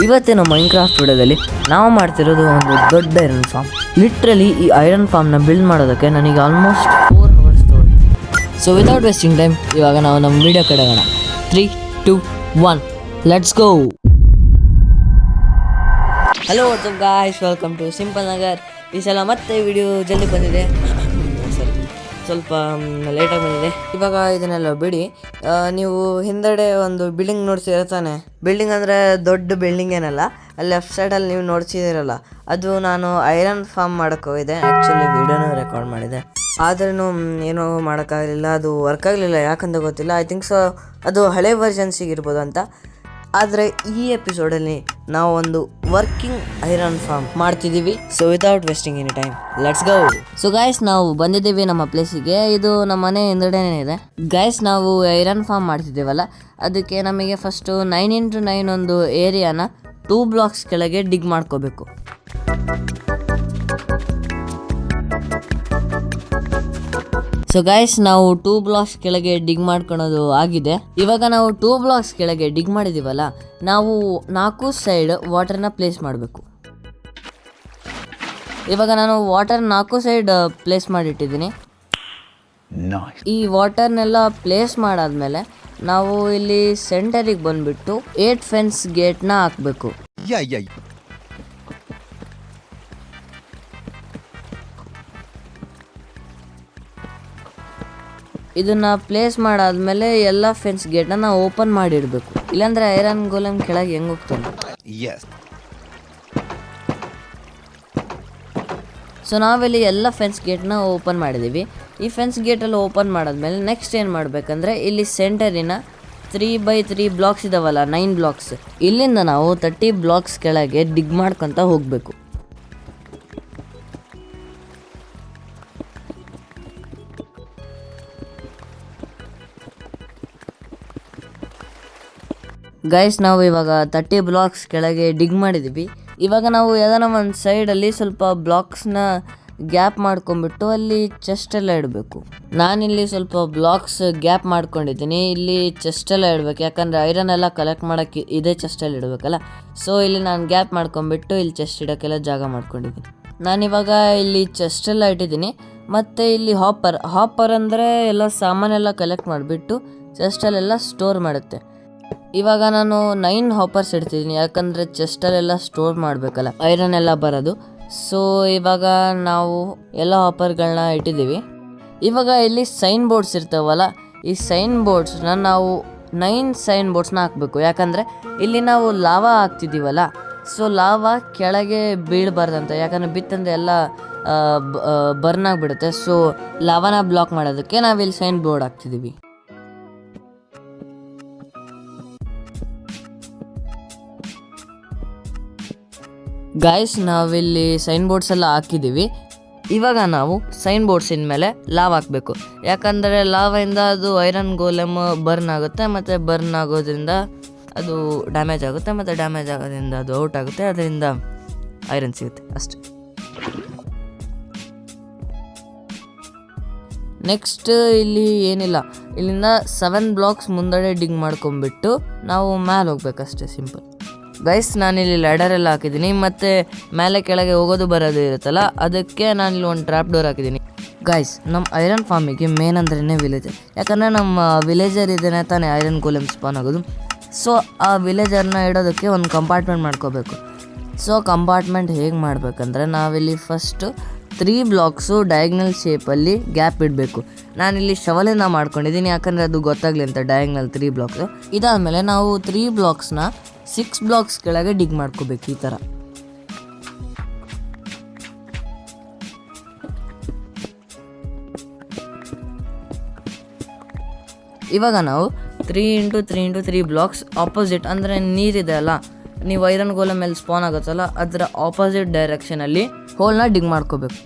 ಇವತ್ತಿನ ಮೈನ್ಕ್ರಾಫ್ಟ್ ವಿಡಿಯೋದಲ್ಲಿ ನಾವು ಮಾಡ್ತಿರೋದು ಒಂದು ದೊಡ್ಡ ಐರನ್ ಫಾರ್ಮ್. ಲಿಟ್ರಲಿ ಈ ಐರನ್ ಫಾರ್ಮ್ನ ಬಿಲ್ಡ್ ಮಾಡೋದಕ್ಕೆ ನನಗೆ ಆಲ್ಮೋಸ್ಟ್ 4 ಅವರ್ಸ್ ತಗೊಂಡು. ಸೊ ವಿತೌಟ್ ವೇಸ್ಟಿಂಗ್ ಟೈಮ್ ಇವಾಗ ನಾವು ನಮ್ಮ ವಿಡಿಯೋ ಕಡೆ ಹೋಗೋಣ. 3, 2, 1 let's go. Hello what's up guys, welcome to Simple Nagar. ಈ ಸಲ ಮತ್ತೆ ವಿಡಿಯೋ ಜಲ್ದಿ ಬಂದಿದೆ, ಸ್ವಲ್ಪ ಲೇಟಾಗಿ ಬಂದಿದೆ. ಇವಾಗ ಇದನ್ನೆಲ್ಲ ಬಿಡಿ, ನೀವು ಹಿಂದೆಡೆ ಒಂದು ಬಿಲ್ಡಿಂಗ್ ನೋಡ್ಸಿದ್ರೆ ತಾನೆ. ಬಿಲ್ಡಿಂಗ್ ಅಂದರೆ ದೊಡ್ಡ ಬಿಲ್ಡಿಂಗ್ ಏನಲ್ಲ, ಅಲ್ಲಿ ಲೆಫ್ಟ್ ಸೈಡಲ್ಲಿ ನೀವು ನೋಡ್ಸಿದಿರಲ್ಲ, ಅದು ನಾನು ಐರನ್ ಫಾರ್ಮ್ ಮಾಡೋಕ್ಕೆ ಹೋಗಿದೆ. ಆ್ಯಕ್ಚುಲಿ ವಿಡಿಯೋನೂ ರೆಕಾರ್ಡ್ ಮಾಡಿದೆ, ಆದ್ರೂ ಏನೂ ಮಾಡೋಕ್ಕಾಗಲಿಲ್ಲ, ಅದು ವರ್ಕ್ ಆಗಲಿಲ್ಲ. ಯಾಕಂತ ಗೊತ್ತಿಲ್ಲ, ಐ ಥಿಂಕ್ ಸೊ ಅದು ಹಳೆ ವರ್ಷನ್ಸಿಗಿರ್ಬೋದು ಅಂತ. ಆದರೆ ಈ ಎಪಿಸೋಡಲ್ಲಿ ನಾವು ಒಂದು ವರ್ಕಿಂಗ್ ಐರನ್ ಫಾರ್ಮ್ ಮಾಡ್ತಿದ್ದೀವಿ. So without wasting any time let's go. So guys, ನಾವು ಬಂದಿದ್ದೀವಿ ನಮ್ಮ ಪ್ಲೇಸಿಗೆ. ಇದು ನಮ್ಮ ಮನೆ ಹಿಂದೆಡೆನೇ ಇದೆ. ಗೈಸ್, ನಾವು ಐರನ್ ಫಾರ್ಮ್ ಮಾಡ್ತಿದ್ದೀವಲ್ಲ, ಅದಕ್ಕೆ ನಮಗೆ ಫಸ್ಟು 9x9 ಒಂದು ಏರಿಯಾನ 2 ಬ್ಲಾಕ್ಸ್ ಕೆಳಗೆ ಡಿಗ್ ಮಾಡ್ಕೋಬೇಕು. ಸೊ ಗೈಸ್, ನಾವು 2 ಬ್ಲಾಕ್ಸ್ ಕೆಳಗೆ ಡಿಗ್ ಮಾಡ್ಕೊಳೋದು ಆಗಿದೆ. ಇವಾಗ ನಾವು 2 ಬ್ಲಾಕ್ಸ್ ಕೆಳಗೆ ಡಿಗ್ ಮಾಡಿದೀವಲ್ಲ, ನಾವು 4 ಸೈಡ್ ವಾಟರ್ನ ಪ್ಲೇಸ್ ಮಾಡಬೇಕು. ಇವಾಗ ನಾನು ವಾಟರ್ 4 ಸೈಡ್ ಪ್ಲೇಸ್ ಮಾಡಿಟ್ಟಿದ್ದೀನಿ. ಈ ವಾಟರ್ನೆಲ್ಲ ಪ್ಲೇಸ್ ಮಾಡಾದ್ಮೇಲೆ ನಾವು ಇಲ್ಲಿ ಸೆಂಟರಿಗೆ ಬಂದ್ಬಿಟ್ಟು 8 ಫೆನ್ಸ್ ಗೇಟ್ನ ಹಾಕಬೇಕು. ಇದನ್ನ ಪ್ಲೇಸ್ ಮಾಡಾದ್ಮೇಲೆ ಎಲ್ಲ ಫೆನ್ಸ್ ಗೇಟ್ನ ನಾವು ಓಪನ್ ಮಾಡಿಡಬೇಕು, ಇಲ್ಲಾಂದ್ರೆ ಐರನ್ ಗೋಲಮ್ ಕೆಳಗೆ ಹೆಂಗೆ ಹೋಗ್ತಾನೆ. ಸೊ ನಾವಿಲ್ಲಿ ಎಲ್ಲ ಫೆನ್ಸ್ ಗೇಟ್ನ ಓಪನ್ ಮಾಡಿದ್ದೀವಿ. ಈ ಫೆನ್ಸ್ ಗೇಟಲ್ಲಿ ಓಪನ್ ಮಾಡಾದ್ಮೇಲೆ ನೆಕ್ಸ್ಟ್ ಏನು ಮಾಡಬೇಕಂದ್ರೆ, ಇಲ್ಲಿ ಸೆಂಟರಿನ 3x3 ಬ್ಲಾಕ್ಸ್ ಇದಾವಲ್ಲ, 9 ಬ್ಲಾಕ್ಸ್, ಇಲ್ಲಿಂದ ನಾವು 30 ಬ್ಲಾಕ್ಸ್ ಕೆಳಗೆ ಡಿಗ್ ಮಾಡ್ಕೊತ ಹೋಗಬೇಕು. ಗೈಸ್, ನಾವು ಇವಾಗ 30 ಬ್ಲಾಕ್ಸ್ ಕೆಳಗೆ ಡಿಗ್ ಮಾಡಿದ್ದೀವಿ. ಇವಾಗ ನಾವು ಯಾವ್ದಾನ ಒಂದು ಸೈಡಲ್ಲಿ ಸ್ವಲ್ಪ ಬ್ಲಾಕ್ಸ್ನ ಗ್ಯಾಪ್ ಮಾಡ್ಕೊಂಡ್ಬಿಟ್ಟು ಅಲ್ಲಿ ಚೆಸ್ಟ್ ಎಲ್ಲ ಇಡಬೇಕು. ನಾನಿಲ್ಲಿ ಸ್ವಲ್ಪ ಬ್ಲಾಕ್ಸ್ ಗ್ಯಾಪ್ ಮಾಡ್ಕೊಂಡಿದ್ದೀನಿ. ಇಲ್ಲಿ ಚೆಸ್ಟ್ ಎಲ್ಲ ಇಡಬೇಕು, ಯಾಕಂದರೆ ಐರನ್ ಎಲ್ಲ ಕಲೆಕ್ಟ್ ಮಾಡೋಕ್ಕೆ ಇದೇ ಚೆಸ್ಟಲ್ಲಿ ಇಡಬೇಕಲ್ಲ. ಸೊ ಇಲ್ಲಿ ನಾನು ಗ್ಯಾಪ್ ಮಾಡ್ಕೊಂಡ್ಬಿಟ್ಟು ಇಲ್ಲಿ ಚೆಸ್ಟ್ ಇಡೋಕ್ಕೆಲ್ಲ ಜಾಗ ಮಾಡ್ಕೊಂಡಿದ್ದೀನಿ. ನಾನಿವಾಗ ಇಲ್ಲಿ ಚೆಸ್ಟೆಲ್ಲ ಇಟ್ಟಿದ್ದೀನಿ. ಮತ್ತು ಇಲ್ಲಿ ಹಾಪರ್ ಅಂದರೆ ಎಲ್ಲ ಸಾಮಾನೆಲ್ಲ ಕಲೆಕ್ಟ್ ಮಾಡಿಬಿಟ್ಟು ಚೆಸ್ಟಲ್ಲೆಲ್ಲ ಸ್ಟೋರ್ ಮಾಡುತ್ತೆ. ಇವಾಗ ನಾನು 9 ಹಾಪರ್ಸ್ ಇಡ್ತಿದ್ದೀನಿ, ಯಾಕಂದರೆ ಚೆಸ್ಟಲ್ಲೆಲ್ಲ ಸ್ಟೋರ್ ಮಾಡಬೇಕಲ್ಲ ಐರನ್ ಎಲ್ಲ ಬರೋದು. ಸೊ ಇವಾಗ ನಾವು ಎಲ್ಲ ಹಾಪರ್ಗಳನ್ನ ಇಟ್ಟಿದ್ದೀವಿ. ಇವಾಗ ಇಲ್ಲಿ ಸೈನ್ ಬೋರ್ಡ್ಸ್ ಇರ್ತಾವಲ್ಲ, ಈ ಸೈನ್ ಬೋರ್ಡ್ಸ್ನ ನಾವು 9 ಸೈನ್ ಬೋರ್ಡ್ಸ್ನ ಹಾಕಬೇಕು. ಯಾಕಂದರೆ ಇಲ್ಲಿ ನಾವು ಲಾವಾ ಹಾಕ್ತಿದ್ದೀವಲ್ಲ, ಸೊ ಲಾವಾ ಕೆಳಗೆ ಬೀಳಬಾರ್ದಂತ. ಯಾಕಂದರೆ ಬಿತ್ತಂದರೆ ಎಲ್ಲ ಬರ್ನ್ ಆಗಿಬಿಡುತ್ತೆ. ಸೊ ಲಾವಾನ ಬ್ಲಾಕ್ ಮಾಡೋದಕ್ಕೆ ನಾವಿಲ್ಲಿ ಸೈನ್ ಬೋರ್ಡ್ ಹಾಕ್ತಿದ್ದೀವಿ. ಗೈಸ್, ನಾವಿಲ್ಲಿ ಸೈನ್ ಬೋರ್ಡ್ಸ್ ಎಲ್ಲ ಹಾಕಿದ್ದೀವಿ. ಇವಾಗ ನಾವು ಸೈನ್ ಬೋರ್ಡ್ಸಿನ ಮೇಲೆ ಲಾವ್ ಹಾಕಬೇಕು. ಯಾಕಂದರೆ ಲಾವಿಂದ ಅದು ಐರನ್ ಗೋಲೆಮ್ ಬರ್ನ್ ಆಗುತ್ತೆ, ಮತ್ತು ಬರ್ನ್ ಆಗೋದ್ರಿಂದ ಅದು ಡ್ಯಾಮೇಜ್ ಆಗುತ್ತೆ, ಮತ್ತು ಡ್ಯಾಮೇಜ್ ಆಗೋದ್ರಿಂದ ಅದು ಔಟ್ ಆಗುತ್ತೆ, ಅದರಿಂದ ಐರನ್ ಸಿಗುತ್ತೆ ಅಷ್ಟೆ. ನೆಕ್ಸ್ಟ್ ಇಲ್ಲಿ ಏನಿಲ್ಲ, ಇಲ್ಲಿಂದ 7 ಬ್ಲಾಕ್ಸ್ ಮುಂದಡೆ ಡಿಗ್ ಮಾಡ್ಕೊಂಬಿಟ್ಟು ನಾವು ಮೇಲೆ ಹೋಗ್ಬೇಕಷ್ಟೇ, ಸಿಂಪಲ್. ಗೈಸ್, ನಾನಿಲ್ಲಿ ಲ್ಯಾಡರ್ ಎಲ್ಲ ಹಾಕಿದ್ದೀನಿ, ಮತ್ತು ಮೇಲೆ ಕೆಳಗೆ ಹೋಗೋದು ಬರೋದು ಇರುತ್ತಲ್ಲ, ಅದಕ್ಕೆ ನಾನಿಲ್ಲಿ ಒಂದು ಟ್ರ್ಯಾಪ್ ಡೋರ್ ಹಾಕಿದ್ದೀನಿ. ಗೈಸ್, ನಮ್ಮ ಐರನ್ ಫಾರ್ಮಿಗೆ ಮೇನ್ ಅಂದ್ರೇ ವಿಲೇಜರ್. ಯಾಕಂದರೆ ನಮ್ಮ ವಿಲೇಜರ್ ಇದೇನೆ ತಾನೇ ಐರನ್ ಗೋಲೆಮ್ ಸ್ಪಾನ್ ಆಗೋದು. ಸೊ ಆ ವಿಲೇಜರ್ನ ಇಡೋದಕ್ಕೆ ಒಂದು ಕಂಪಾರ್ಟ್ಮೆಂಟ್ ಮಾಡ್ಕೋಬೇಕು. ಸೊ ಕಂಪಾರ್ಟ್ಮೆಂಟ್ ಹೇಗೆ ಮಾಡಬೇಕಂದ್ರೆ, ನಾವಿಲ್ಲಿ ಫಸ್ಟು 3 ಬ್ಲಾಕ್ಸು ಡಯಾಗ್ನಲ್ ಶೇಪಲ್ಲಿ ಗ್ಯಾಪ್ ಇಡಬೇಕು. ನಾನಿಲ್ಲಿ ಶವಲಿಂದ ಮಾಡ್ಕೊಂಡಿದ್ದೀನಿ, ಯಾಕಂದರೆ ಅದು ಗೊತ್ತಾಗಲಿ ಅಂತ. ಡಯಾಗ್ನಲ್ 3 ಬ್ಲಾಕ್ಸು ಇದಾದಮೇಲೆ ನಾವು 3 ಬ್ಲಾಕ್ಸ್ನ 6 ಬ್ಲಾಕ್ಸ್ ಕೆಳಗೆ ಡಿಗ್ ಮಾಡ್ಕೋಬೇಕು, ಈ ಥರ. ಇವಾಗ ನಾವು 3x3x3 ಬ್ಲಾಕ್ಸ್ ಆಪೋಸಿಟ್, ಅಂದರೆ ನೀರಿದೆ ಅಲ್ಲ, ನೀವು ಐರನ್ ಗೋಲ ಮೇಲೆ ಸ್ಪಾನ್ ಆಗುತ್ತಲ್ಲ, ಅದರ ಆಪೋಸಿಟ್ ಡೈರೆಕ್ಷನಲ್ಲಿ ಹೋಲ್ನ ಡಿಗ್ ಮಾಡ್ಕೋಬೇಕು.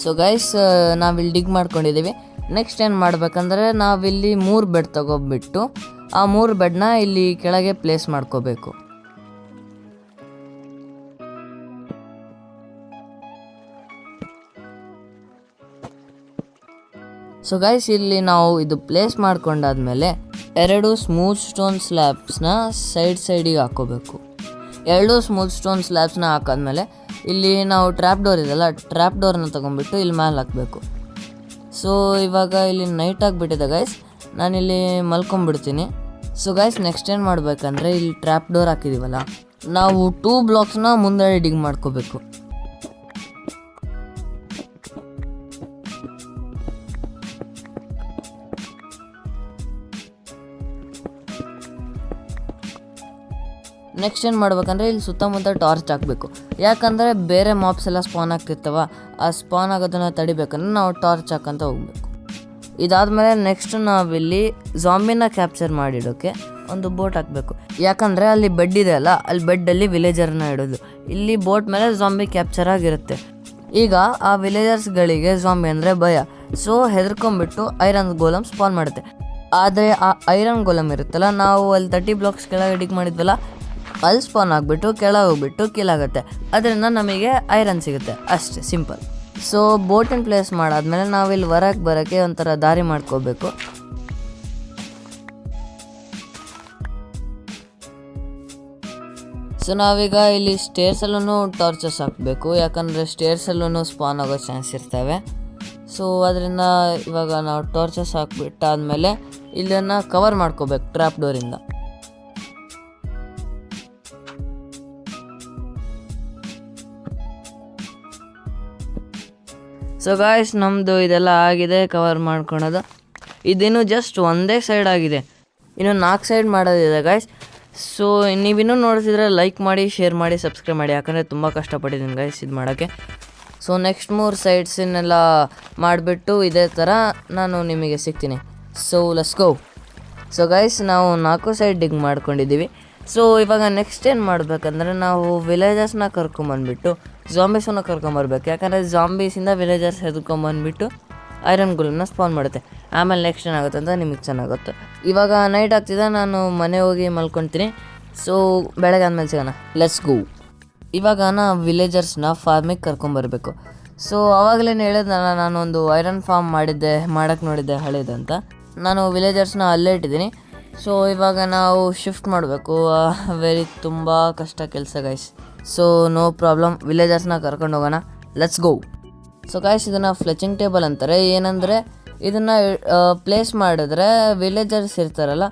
ಸೊ ಗೈಸ್, ನಾವಿಲ್ಲಿ ಡಿಗ್ ಮಾಡ್ಕೊಂಡಿದ್ದೀವಿ. ನೆಕ್ಸ್ಟ್ ಏನು ಮಾಡಬೇಕಂದ್ರೆ, ನಾವಿಲ್ಲಿ 3 ಬೆಡ್ ತಗೊಬಿಟ್ಟು ಆ 3 ಬೆಡ್ನ ಇಲ್ಲಿ ಕೆಳಗೆ ಪ್ಲೇಸ್ ಮಾಡ್ಕೋಬೇಕು. ಸೊ ಗೈಸ್ ಇಲ್ಲಿ ನಾವು ಇದು ಪ್ಲೇಸ್ ಮಾಡ್ಕೊಂಡಾದ್ಮೇಲೆ 2 ಸ್ಮೂತ್ ಸ್ಟೋನ್ ಸ್ಲ್ಯಾಬ್ಸ್ನ ಸೈಡಿಗೆ ಹಾಕೋಬೇಕು. 2 ಸ್ಮೂತ್ ಸ್ಟೋನ್ ಸ್ಲ್ಯಾಬ್ಸ್ನ ಹಾಕಾದ್ಮೇಲೆ ಇಲ್ಲಿ ನಾವು ಟ್ರ್ಯಾಪ್ ಡೋರ್ ಇದೆಯಲ್ಲ, ಟ್ರ್ಯಾಪ್ ಡೋರ್ನ ತೊಗೊಂಡ್ಬಿಟ್ಟು ಇಲ್ಲಿ ಮೇಲೆ ಹಾಕಬೇಕು. ಸೊ ಇವಾಗ ಇಲ್ಲಿ ನೈಟ್ ಆಗಿಬಿಟ್ಟಿದೆ ಗೈಸ್, ನಾನಿಲ್ಲಿ ಮಲ್ಕೊಂಡ್ಬಿಡ್ತೀನಿ. ಸೊ ಗೈಸ್ ನೆಕ್ಸ್ಟ್ ಏನು ಮಾಡಬೇಕಂದ್ರೆ ಇಲ್ಲಿ ಟ್ರ್ಯಾಪ್ ಡೋರ್ ಹಾಕಿದ್ದೀವಲ್ಲ, ನಾವು 2 ಬ್ಲಾಕ್ಸ್ನ ಮುಂದೆ ಡಿಗ್ ಮಾಡ್ಕೋಬೇಕು. ನೆಕ್ಸ್ಟ್ ಏನು ಮಾಡ್ಬೇಕಂದ್ರೆ ಇಲ್ಲಿ ಸುತ್ತಮುತ್ತ ಟಾರ್ಚ್ ಹಾಕಬೇಕು. ಯಾಕಂದರೆ ಬೇರೆ ಮಾಪ್ಸ್ ಎಲ್ಲ ಸ್ಪಾನ್ ಆಗ್ತಿರ್ತವ, ಆ ಸ್ಪಾನ್ ಆಗೋದನ್ನು ತಡಿಬೇಕಂದ್ರೆ ನಾವು ಟಾರ್ಚ್ ಹಾಕಂತ ಹೋಗ್ಬೇಕು. ಇದಾದಮೇಲೆ ನೆಕ್ಸ್ಟ್ ನಾವಿಲ್ಲಿ ಝಾಂಬಿನ ಕ್ಯಾಪ್ಚರ್ ಮಾಡಿಡೋಕ್ಕೆ ಒಂದು ಬೋಟ್ ಹಾಕಬೇಕು. ಯಾಕಂದರೆ ಅಲ್ಲಿ ಬೆಡ್ ಇದೆ ಅಲ್ಲ, ಅಲ್ಲಿ ಬೆಡ್ಡಲ್ಲಿ ವಿಲೇಜರ್ನ ಇಡೋದು. ಇಲ್ಲಿ ಬೋಟ್ ಮೇಲೆ ಝಾಂಬಿ ಕ್ಯಾಪ್ಚರ್ ಆಗಿರುತ್ತೆ. ಈಗ ಆ ವಿಲೇಜರ್ಸ್ಗಳಿಗೆ ಝಾಂಬಿ ಅಂದರೆ ಭಯ. ಸೊ ಹೆದರ್ಕೊಂಡ್ಬಿಟ್ಟು ಐರನ್ ಗೋಲಮ್ ಸ್ಪಾನ್ ಮಾಡುತ್ತೆ. ಆದರೆ ಆ ಐರನ್ ಗೋಲಮ್ ಇರುತ್ತಲ್ಲ, ನಾವು ಅಲ್ಲಿ 30 ಬ್ಲಾಕ್ಸ್ ಕೆಳಗೆ ಡಿಗ್ ಮಾಡಿದ್ವಲ್ಲ, ಅಲ್ಲಿ ಸ್ಪಾನ್ ಆಗಿಬಿಟ್ಟು ಕೆಳಗೆ ಹೋಗ್ಬಿಟ್ಟು ಕಿಲ್ ಆಗುತ್ತೆ. ಅದರಿಂದ ನಮಗೆ ಐರನ್ ಸಿಗುತ್ತೆ, ಅಷ್ಟೇ ಸಿಂಪಲ್. ಸೊ ಬೋಟಿನ ಪ್ಲೇಸ್ ಮಾಡಾದ್ಮೇಲೆ ನಾವಿಲ್ಲಿ ಹೊರಗೆ ಬರೋಕ್ಕೆ ಒಂಥರ ದಾರಿ ಮಾಡ್ಕೋಬೇಕು. ಸೊ ನಾವೀಗ ಇಲ್ಲಿ ಸ್ಟೇರ್ಸಲ್ಲೂ ಟಾರ್ಚಸ್ ಹಾಕಬೇಕು, ಯಾಕಂದರೆ ಸ್ಟೇರ್ಸಲ್ಲೂ ಸ್ಪಾನ್ ಆಗೋ ಚಾನ್ಸ್ ಇರ್ತವೆ. ಸೊ ಅದರಿಂದ ಇವಾಗ ನಾವು ಟಾರ್ಚಸ್ ಹಾಕ್ಬಿಟ್ಟಾದ್ಮೇಲೆ ಇಲ್ಲನ್ನು ಕವರ್ ಮಾಡ್ಕೋಬೇಕು ಟ್ರ್ಯಾಪ್ ಡೋರಿಂದ. ಸೊ ಗಾಯ್ಸ್ ನಮ್ಮದು ಇದೆಲ್ಲ ಆಗಿದೆ ಕವರ್ ಮಾಡ್ಕೊಳೋದು. ಇದೇನು ಜಸ್ಟ್ ಒಂದೇ ಸೈಡ್ ಆಗಿದೆ, ಇನ್ನು 4 ಸೈಡ್ ಮಾಡೋದಿದೆ ಗಾಯ್ಸ್. ಸೊ ನೀವಿನ್ನೂ ನೋಡ್ತಿದ್ರೆ ಲೈಕ್ ಮಾಡಿ, ಶೇರ್ ಮಾಡಿ, ಸಬ್ಸ್ಕ್ರೈಬ್ ಮಾಡಿ, ಯಾಕಂದರೆ ತುಂಬ ಕಷ್ಟಪಟ್ಟಿದ್ದೀನಿ ಗೈಸ್ ಇದು ಮಾಡೋಕ್ಕೆ. ಸೊ ನೆಕ್ಸ್ಟ್ 3 ಸೈಡ್ಸನ್ನೆಲ್ಲ ಮಾಡಿಬಿಟ್ಟು ಇದೇ ಥರ ನಾನು ನಿಮಗೆ ಸಿಗ್ತೀನಿ. So let's go. So guys ನಾವು 4 ಸೈಡ್ ಡಿಗ್ ಮಾಡ್ಕೊಂಡಿದ್ದೀವಿ. ಸೊ ಇವಾಗ ನೆಕ್ಸ್ಟ್ ಏನು ಮಾಡಬೇಕಂದ್ರೆ ನಾವು ವಿಲೇಜರ್ಸ್ನ ಕರ್ಕೊಂಬಂದ್ಬಿಟ್ಟು ಝಾಂಬೀಸನ್ನು ಕರ್ಕೊಂಬರ್ಬೇಕು. ಯಾಕಂದರೆ ಝಾಂಬೀಸಿಂದ ವಿಲೇಜರ್ಸ್ ಹೆದ್ಕೊಂಬಂದ್ಬಿಟ್ಟು ಐರನ್ ಗೋಲಮ್ನ ಸ್ಪಾನ್ ಮಾಡುತ್ತೆ. ಆಮೇಲೆ ನೆಕ್ಸ್ಟ್ ಏನಾಗುತ್ತೆ ಅಂತ ನಿಮಗೆ ಚೆನ್ನಾಗುತ್ತೆ. ಇವಾಗ ನೈಟ್ ಆಗ್ತಿದೆ, ನಾನು ಮನೆ ಹೋಗಿ ಮಲ್ಕೊತೀನಿ. ಸೊ ಬೆಳಗ್ಗೆ ಆದಮೇಲೆ ಸಿಗೋಣ, ಲೆಟ್ಸ್ ಗೋ. ಇವಾಗ ವಿಲೇಜರ್ಸ್ನ ಫಾರ್ಮಿಗೆ ಕರ್ಕೊಂಬರ್ಬೇಕು. ಸೊ ಆವಾಗಲೇ ಹೇಳಿದ್ನಲ್ಲ, ನಾನೊಂದು ಐರನ್ ಫಾರ್ಮ್ ಮಾಡೋಕ್ಕೆ ನೋಡಿದ್ದೆ ಹಳೇದಂತ. ನಾನು ವಿಲೇಜರ್ಸ್ನ ಅಲ್ಲೇ ಇಟ್ಟಿದ್ದೀನಿ. ಸೊ ಇವಾಗ ನಾವು ಶಿಫ್ಟ್ ಮಾಡಬೇಕು. ತುಂಬ ಕಷ್ಟ ಕೆಲಸ ಗೈಸ್. ಸೊ ನೋ ಪ್ರಾಬ್ಲಮ್, ವಿಲೇಜರ್ಸ್ನ ಕರ್ಕೊಂಡು ಹೋಗೋಣ, ಲೆಟ್ಸ್ ಗೋ. ಸೊ ಗೈಸ್ ಇದನ್ನು ಫ್ಲೆಚಿಂಗ್ ಟೇಬಲ್ ಅಂತಾರೆ. ಏನಂದರೆ ಇದನ್ನು ಪ್ಲೇಸ್ ಮಾಡಿದ್ರೆ ವಿಲೇಜರ್ಸ್ ಇರ್ತಾರಲ್ಲ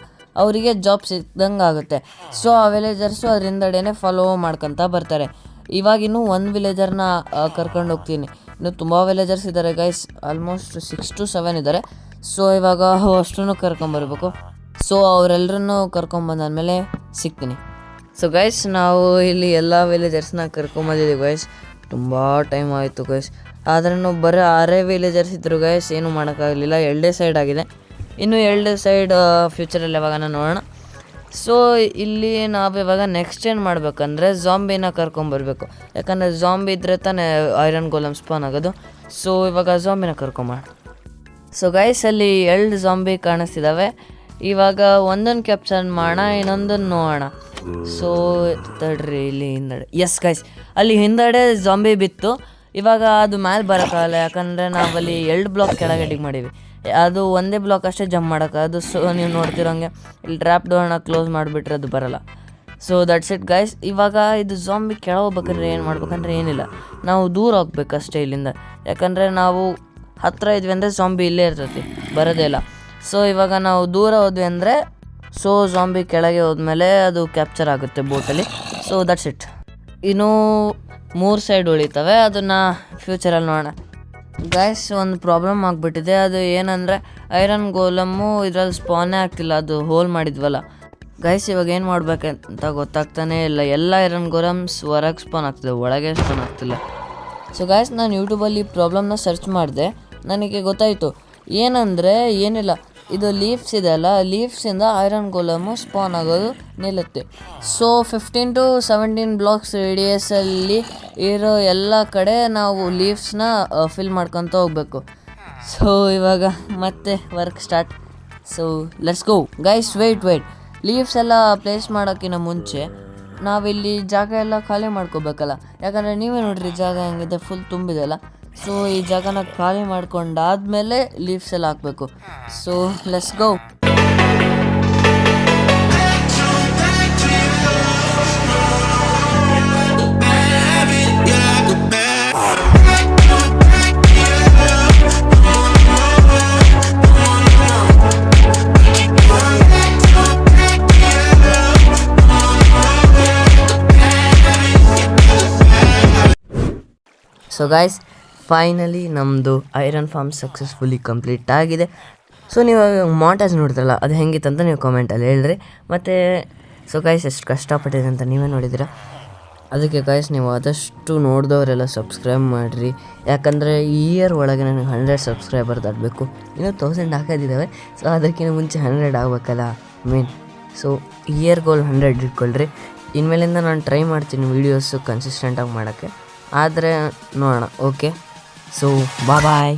ಅವರಿಗೆ ಜಾಬ್ ಸಿಕ್ದಂಗೆ ಆಗುತ್ತೆ. ಸೊ ಆ ವಿಲೇಜರ್ಸು ಅದರಿಂದಡೇ ಫಾಲೋ ಮಾಡ್ಕೊತ ಬರ್ತಾರೆ. ಇವಾಗಿನ್ನೂ 1 ವಿಲೇಜರ್ನ ಕರ್ಕೊಂಡು ಹೋಗ್ತೀನಿ. ಇನ್ನು ತುಂಬ ವಿಲೇಜರ್ಸ್ ಇದ್ದಾರೆ ಗೈಸ್, ಆಲ್ಮೋಸ್ಟ್ 6 to 7 ಇದ್ದಾರೆ. ಸೊ ಇವಾಗ ಅಷ್ಟನ್ನು ಕರ್ಕೊಂಬರ್ಬೇಕು. ಸೊ ಅವರೆಲ್ಲರನ್ನೂ ಕರ್ಕೊಂಬಂದಾದ್ಮೇಲೆ ಸಿಗ್ತೀನಿ. ಸೊ ಗೈಸ್ ನಾವು ಇಲ್ಲಿ ಎಲ್ಲ ವಿಲೇಜರ್ಸ್ನ ಕರ್ಕೊಂಬಂದಿದ್ದೀವಿ ಗೈಸ್. ತುಂಬ ಟೈಮ್ ಆಯಿತು ಗೈಸ್, ಆದ್ರೂ ಬರೀ 6 ವಿಲೇಜರ್ಸ್ ಇದ್ದರು ಗೈಸ್, ಏನೂ ಮಾಡೋಕ್ಕಾಗಲಿಲ್ಲ. 2 ಸೈಡ್ ಆಗಿದೆ, ಇನ್ನು 2 ಸೈಡ್ ಫ್ಯೂಚರಲ್ಲಿ ಯಾವಾಗ ನೋಡೋಣ. ಸೊ ಇಲ್ಲಿ ನಾವು ಇವಾಗ ನೆಕ್ಸ್ಟ್ ಏನು ಮಾಡಬೇಕಂದ್ರೆ ಝಾಂಬಿನ ಕರ್ಕೊಂಬರ್ಬೇಕು. ಯಾಕಂದರೆ ಝಾಂಬಿ ಇದ್ದರೆ ತಾನೇ ಐರನ್ ಗೋಲಮ್ ಸ್ಪಾನ್ ಆಗೋದು. ಸೊ ಇವಾಗ ಝಾಂಬಿನ ಕರ್ಕೊಂಬೋಣ. ಸೊ ಗೈಸ್ ಅಲ್ಲಿ 2 ಝಾಂಬಿ ಕಾಣಿಸ್ತಿದ್ದಾವೆ. ಇವಾಗ ಒಂದನ್ನು ಕ್ಯಾಪ್ಚರ್ ಮಾಡೋಣ, ಇನ್ನೊಂದನ್ನು ನೋಡೋಣ. ಸೊ ತಡ್ರಿ, ಇಲ್ಲಿ ಹಿಂದಡೆ, ಎಸ್ ಗೈಸ್ ಅಲ್ಲಿ ಹಿಂದಡೆ ಝಾಂಬಿ ಬಿತ್ತು. ಇವಾಗ ಅದು ಮೇಲೆ ಬರೋಕ್ಕಾಗಲ್ಲ, ಯಾಕಂದರೆ ನಾವಲ್ಲಿ 2 ಬ್ಲಾಕ್ ಕೆಳಗೆ ಡಿಗ್ ಮಾಡೀವಿ. ಅದು ಒಂದೇ ಬ್ಲಾಕ್ ಅಷ್ಟೇ ಜಂಪ್ ಮಾಡೋಕ್ಕಾಗೋದು. ಸೊ ನೀವು ನೋಡ್ತಿರೋಂಗೆ ಇಲ್ಲಿ ಟ್ರ್ಯಾಪ್ ಡೋರ್ನ ಕ್ಲೋಸ್ ಮಾಡಿಬಿಟ್ರೆ ಅದು ಬರೋಲ್ಲ. So that's it guys. ಇವಾಗ ಇದು ಝಾಂಬಿ ಕೆಳಗೆ ಹೋಗ್ಬೇಕಂದ್ರೆ ಏನು ಮಾಡ್ಬೇಕಂದ್ರೆ ಏನಿಲ್ಲ, ನಾವು ದೂರ ಹೋಗ್ಬೇಕಷ್ಟೇ ಇಲ್ಲಿಂದ. ಯಾಕಂದರೆ ನಾವು ಹತ್ತಿರ ಇದ್ವಿ ಅಂದರೆ ಝಾಂಬಿ ಇಲ್ಲೇ ಇರ್ತೈತಿ, ಬರೋದೇ ಇಲ್ಲ. ಸೊ ಇವಾಗ ನಾವು ದೂರ ಹೋದ್ವಿ ಅಂದರೆ ಝಾಂಬಿ ಕೆಳಗೆ ಹೋದ್ಮೇಲೆ ಅದು ಕ್ಯಾಪ್ಚರ್ ಆಗುತ್ತೆ ಬೋಟಲ್ಲಿ. So that's it. ಇನ್ನೂ 3 ಸೈಡ್ ಉಳಿತವೆ, ಅದನ್ನು ಫ್ಯೂಚರಲ್ಲಿ ನೋಡೋಣ. ಗೈಸ್ ಒಂದು ಪ್ರಾಬ್ಲಮ್ ಆಗಿಬಿಟ್ಟಿದೆ. ಅದು ಏನಂದರೆ ಐರನ್ ಗೋಲಮ್ಮು ಇದರಲ್ಲಿ ಸ್ಪಾನೇ ಆಗ್ತಿಲ್ಲ, ಅದು ಹೋಲ್ ಮಾಡಿದ್ವಲ್ಲ ಗೈಸ್. ಇವಾಗ ಏನು ಮಾಡ್ಬೇಕಂತ ಗೊತ್ತಾಗ್ತಾನೆ ಇಲ್ಲ. ಎಲ್ಲ ಐರನ್ ಗೋಲಮ್ಸ್ ಹೊರಗೆ ಸ್ಪಾನ್ ಆಗ್ತಿದೆ, ಒಳಗೆ ಸ್ಪಾನ್ ಆಗ್ತಿಲ್ಲ. ಸೊ ಗೈಸ್ ನಾನು ಯೂಟ್ಯೂಬಲ್ಲಿ ಪ್ರಾಬ್ಲಮ್ನ ಸರ್ಚ್ ಮಾಡಿದೆ, ನನಗೆ ಗೊತ್ತಾಯಿತು. ಏನಂದರೆ ಏನಿಲ್ಲ, ಇದು ಲೀಫ್ಸ್ ಇದೆ ಅಲ್ಲ, ಲೀಫ್ಸಿಂದ ಐರನ್ ಗೋಲಮು ಸ್ಪಾನ್ ಆಗೋದು ನಿಲ್ಲುತ್ತೆ. ಸೊ 15 to 17 ಬ್ಲಾಕ್ಸ್ ರೇಡಿಯಸಲ್ಲಿ ಇರೋ ಎಲ್ಲ ಕಡೆ ನಾವು ಲೀಫ್ಸ್ನ ಫಿಲ್ ಮಾಡ್ಕೊತ ಹೋಗ್ಬೇಕು. ಸೊ ಇವಾಗ ಮತ್ತೆ work start. So let's go guys. Wait leaves ಎಲ್ಲ ಪ್ಲೇಸ್ ಮಾಡೋಕ್ಕಿಂತ ಮುಂಚೆ ನಾವಿಲ್ಲಿ ಜಾಗ ಎಲ್ಲ ಖಾಲಿ ಮಾಡ್ಕೋಬೇಕಲ್ಲ. ಯಾಕಂದರೆ ನೀವೇ ನೋಡ್ರಿ ಜಾಗ ಹೆಂಗಿದೆ, ಫುಲ್ ತುಂಬಿದೆಲ್ಲ. ಸೊ ಈ ಜಾಗನ ಖಾಲಿ ಮಾಡ್ಕೊಂಡಾದ್ಮೇಲೆ ಲೀವ್ಸ್ ಎಲ್ಲ ಹಾಕಬೇಕು. So let's go. So guys, finally ನಮ್ಮದು ಐರನ್ ಫಾರ್ಮ್ ಸಕ್ಸಸ್ಫುಲಿ ಕಂಪ್ಲೀಟ್ ಆಗಿದೆ. ಸೊ ನೀವು ಮಾಂಟೇಜ್ ನೋಡಿದ್ರಲ್ಲ, ಅದು ಹೆಂಗಿತ್ತು ಅಂತ ನೀವು ಕಾಮೆಂಟಲ್ಲಿ ಹೇಳ್ರಿ. ಮತ್ತು ಸೊ ಗಾಯ್ಸ್, ಎಷ್ಟು ಕಷ್ಟಪಟ್ಟಿದೆ ಅಂತ ನೀವೇ ನೋಡಿದ್ದೀರ. ಅದಕ್ಕೆ ಗಾಯ್ಸ್, ನೀವು ಆದಷ್ಟು ನೋಡಿದವರೆಲ್ಲ ಸಬ್ಸ್ಕ್ರೈಬ್ ಮಾಡಿರಿ. ಯಾಕಂದರೆ ಈ ಇಯರ್ ಒಳಗೆ ನನಗೆ 100 ಸಬ್ಸ್ಕ್ರೈಬರ್ ತರಬೇಕು. ಇನ್ನೂ 1000 ಹಾಕೋದಿದ್ದಾವೆ. ಸೊ ಅದಕ್ಕಿಂತ ಮುಂಚೆ 100 ಆಗಬೇಕಲ್ಲ ಮೇನ್. ಸೊ ಇಯರ್ ಗೋಲ್ 100 ಇಟ್ಕೊಳ್ರಿ. ಇನ್ಮೇಲಿಂದ ನಾನು ಟ್ರೈ ಮಾಡ್ತೀನಿ ವೀಡಿಯೋಸು ಕನ್ಸಿಸ್ಟೆಂಟಾಗಿ ಮಾಡೋಕ್ಕೆ. ಆದರೆ ನೋಡೋಣ. ಓಕೆ, ಸೊ ಬಾಯ್.